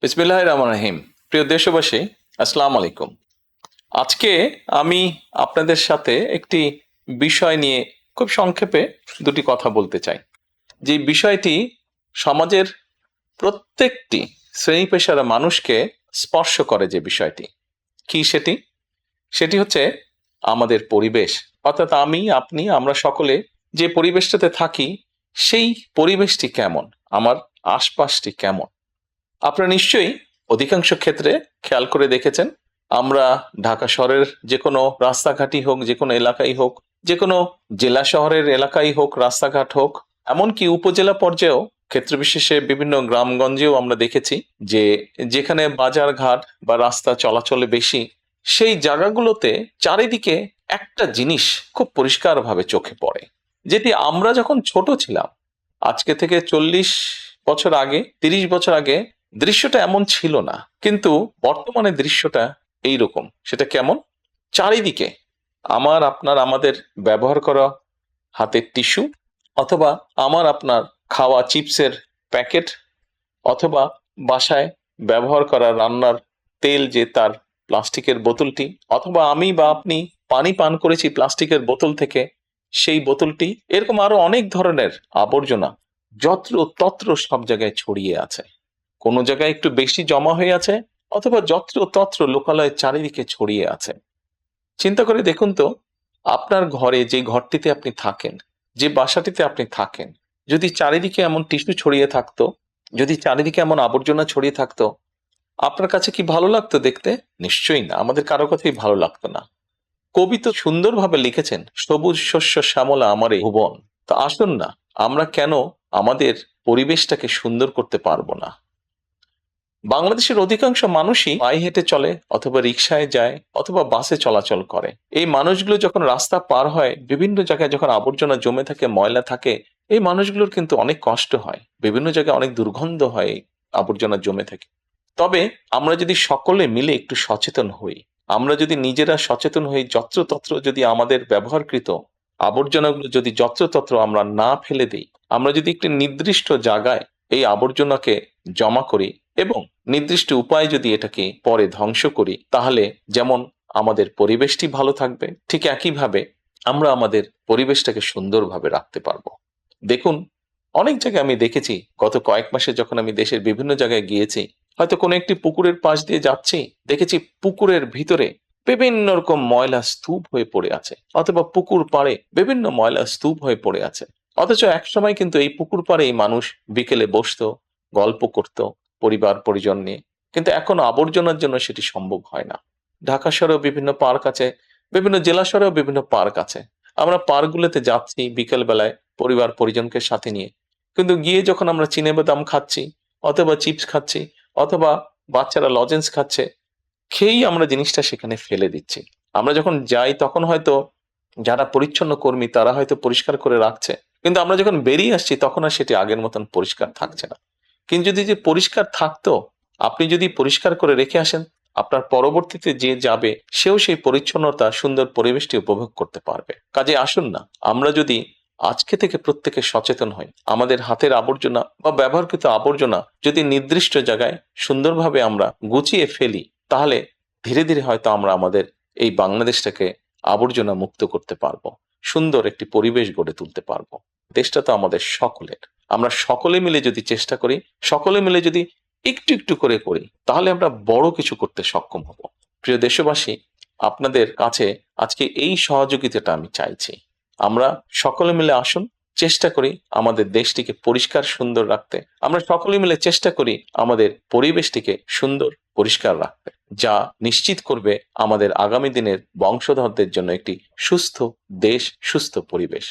বিসমিল্লাহির রহমানির রহিম। প্রিয় দেশবাসী, আসসালামু আলাইকুম। আজকে আমি আপনাদের সাথে একটি বিষয় নিয়ে খুব সংক্ষেপে দুটি কথা বলতে চাই। যে বিষয়টি সমাজের প্রত্যেকটি শ্রেণী পেশার মানুষকে স্পর্শ করে। যে বিষয়টি কি সেটি সেটি হচ্ছে আমাদের পরিবেশ। অর্থাৎ আমি, আপনি, আমরা সকলে যে পরিবেশটাতে থাকি সেই পরিবেশটি কেমন, আমার আশপাশটি কেমন। আপনারা নিশ্চয়ই অধিকাংশ ক্ষেত্রে খেয়াল করে দেখেছেন, আমরা ঢাকা শহরের যে কোনো রাস্তাঘাটই হোক, যে কোনো এলাকাই হোক, যে কোনো জেলা শহরের এলাকাই হোক, রাস্তাঘাট হোক, এমনকি উপজেলা পর্যায়েও ক্ষেত্র বিশেষে বিভিন্ন গ্রামগঞ্জেও আমরা দেখেছি যে যেখানে বাজার ঘাট বা রাস্তা চলাচলে বেশি, সেই জায়গাগুলোতে চারিদিকে একটা জিনিস খুব পরিষ্কারভাবে চোখে পড়ে, যেটি আমরা যখন ছোট ছিলাম, আজকে থেকে 40 বছর আগে, 30 বছর আগে দৃশ্যটা এমন ছিল না, কিন্তু বর্তমানে দৃশ্যটা এইরকম। সেটা কেমন? চারিদিকে আমার, আপনার, আমাদের ব্যবহার করা হাতের টিস্যু, অথবা আমার আপনার খাওয়া চিপসের প্যাকেট, অথবা বাসায় ব্যবহার করা রান্নার তেল, যে তার প্লাস্টিকের বোতলটি, অথবা আমি বা আপনি পানি পান করেছি প্লাস্টিকের বোতল থেকে, সেই বোতলটি, এরকম আরো অনেক ধরনের আবর্জনা যত্র তত্র সব জায়গায় ছড়িয়ে আছে। কোনো জায়গায় একটু বেশি জমা হয়ে আছে, অথবা যত্র তত্র লোকালয়ে চারিদিকে ছড়িয়ে আছে। চিন্তা করে দেখুন তো, আপনার ঘরে, যে ঘরটিতে আপনি থাকেন, যে বাসাটিতে আপনি থাকেন, যদি চারিদিকে এমন টিস্যু ছড়িয়ে থাকতো, যদি চারিদিকে এমন আবর্জনা ছড়িয়ে থাকতো, আপনার কাছে কি ভালো লাগতো দেখতে? নিশ্চয়ই না, আমাদের কারো কথাই ভালো লাগতো না। কবি তো সুন্দরভাবে লিখেছেন, সবুজ শস্য শ্যামলা আমার এই ভুবন। তো আসুন না, আমরা কেন আমাদের পরিবেশটাকে সুন্দর করতে পারবো না? বাংলাদেশের অধিকাংশ মানুষই পায়ে হেঁটে চলে, অথবা রিকশায় যায়, অথবা বাসে চলাচল করে। এই মানুষগুলো যখন রাস্তা পার হয়, বিভিন্ন জায়গায় যখন আবর্জনা জমে থাকে, ময়লা থাকে, এই মানুষগুলোর কিন্তু অনেক কষ্ট হয়, বিভিন্ন জায়গায় অনেক দুর্গন্ধ হয় এই আবর্জনা জমে থাকে। তবে আমরা যদি সকলে মিলে একটু সচেতন হই, আমরা যদি নিজেরা সচেতন হই, যত্রতত্র যদি আমাদের ব্যবহারকৃত আবর্জনাগুলো যদি যত্রতত্র আমরা না ফেলে দিই, আমরা যদি একটি নির্দিষ্ট জায়গায় এই আবর্জনাকে জমা করি এবং নির্দিষ্ট উপায়ে যদি এটাকে পরে ধ্বংস করি, তাহলে যেমন আমাদের পরিবেশটি ভালো থাকবে, ঠিক একইভাবে আমরা আমাদের পরিবেশটাকে সুন্দরভাবে রাখতে পারবো। দেখুন, অনেক জায়গায় আমি দেখেছি, গত কয়েক মাসে যখন আমি দেশের বিভিন্ন জায়গায় গিয়েছি, হয়তো কোনো একটি পুকুরের পাশ দিয়ে যাচ্ছি, দেখেছি পুকুরের ভিতরে বিভিন্ন রকম ময়লা স্তূপ হয়ে পড়ে আছে, অথবা পুকুর পাড়ে বিভিন্ন ময়লা স্তূপ হয়ে পড়ে আছে। অথচ একসময় কিন্তু এই পুকুর পাড়েই মানুষ বিকেলে বসতো, গল্প করত পরিবার পরিজন নিয়ে। কিন্তু এখন আবর্জনার জন্য সেটি সম্ভব হয় না। ঢাকা শহরেও বিভিন্ন পার্ক আছে, বিভিন্ন জেলা শহরেও বিভিন্ন পার্ক আছে। আমরা পার্কগুলোতে যাচ্ছি বিকেল বেলায় পরিবার পরিজনকে সাথে নিয়ে, কিন্তু গিয়ে যখন আমরা চিনেবাদাম খাচ্ছি, অথবা চিপস খাচ্ছি, অথবা বাচ্চারা লজেন্স খাচ্ছে, খেয়েই আমরা জিনিসটা সেখানে ফেলে দিচ্ছি। আমরা যখন যাই তখন হয়তো যারা পরিচ্ছন্ন কর্মী তারা হয়তো পরিষ্কার করে রাখছে, কিন্তু আমরা যখন বেরিয়ে আসছি তখন আর সেটি আগের মতন পরিষ্কার থাকছে না। কিন্তু যদি যে পরিষ্কার থাকতো, আপনি যদি পরিষ্কার করে রেখে আসেন, আপনার পরবর্তীতে যে যাবে সেও সেই পরিচ্ছন্নতা, সুন্দর পরিবেশটি উপভোগ করতে পারবে। কাজে আসুন না, আমরা যদি আজকে থেকে প্রত্যেকে সচেতন হই, আমাদের হাতের আবর্জনা বা ব্যবহৃত আবর্জনা যদি নির্দিষ্ট জায়গায় সুন্দরভাবে আমরা গুছিয়ে ফেলি, তাহলে ধীরে ধীরে হয়তো আমরা আমাদের এই বাংলাদেশটাকে আবর্জনা মুক্ত করতে পারবো, সুন্দর একটি পরিবেশ গড়ে তুলতে পারবো। দেশটা তো আমাদের সকলের। আমরা সকলে মিলে যদি চেষ্টা করি, সকলে মিলে যদি একটু একটু করে করি, তাহলে আমরা বড় কিছু করতে সক্ষম হব। প্রিয় দেশবাসী, আপনাদের কাছে আজকে এই সহযোগিতাটা আমি চাইছি। আমরা সকলে মিলে আসুন, চেষ্টা করি আমাদের দেশটিকে পরিষ্কার সুন্দর রাখতে। আমরা সকলে মিলে চেষ্টা করি আমাদের পরিবেশটিকে সুন্দর পরিষ্কার রাখতে, যা নিশ্চিত করবে আমাদের আগামী দিনের বংশধরদের জন্য একটি সুস্থ দেশ, সুস্থ পরিবেশ।